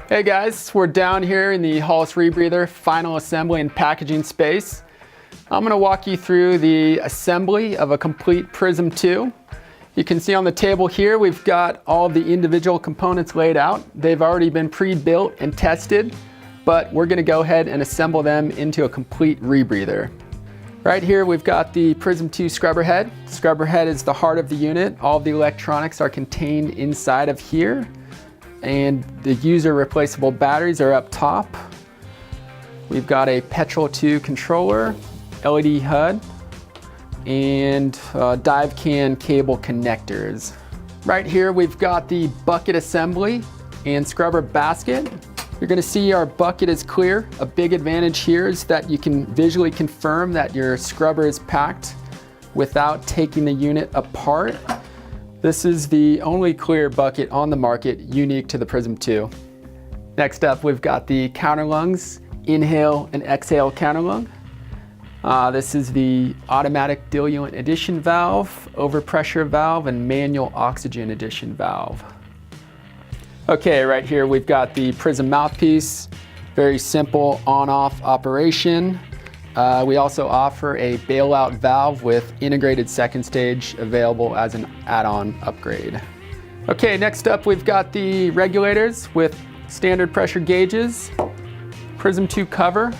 Hey guys, we're down here in the Hollis rebreather final assembly and packaging space. I'm going to walk you through the assembly of a complete Prism 2. You can see on the table here we've got all the individual components laid out. They've already been pre-built and tested, but we're going to go ahead and assemble them into a complete rebreather. Right here we've got the Prism 2 scrubber head. Scrubber head is the heart of the unit. All of the electronics are contained inside of here, and the user replaceable batteries are up top. We've got a Petrol 2 controller, LED HUD, and dive can cable connectors. Right here we've got the bucket assembly and scrubber basket. You're going to see our bucket is clear. A big advantage here is that you can visually confirm that your scrubber is packed without taking the unit apart. This is the only clear bucket on the market unique to the Prism 2. Next up, we've got the Counterlungs, inhale and exhale counterlung. This is the automatic diluent addition valve, overpressure valve, and manual oxygen addition valve. Okay, right here we've got the Prism mouthpiece, very simple on-off operation. We also offer a bailout valve with integrated second stage available as an add-on upgrade. Okay, next up we've got the regulators with standard pressure gauges, Prism 2 cover.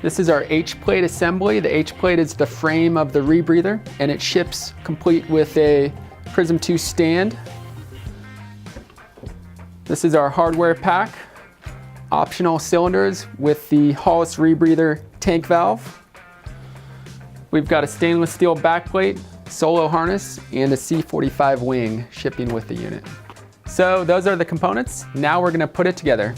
This is our H-plate assembly. The H-plate is the frame of the rebreather, and it ships complete with a Prism 2 stand. This is our hardware pack, optional cylinders with the Hollis rebreather tank valve. We've got a stainless steel backplate, solo harness, and a C45 wing shipping with the unit. So those are the components. Now we're going to put it together.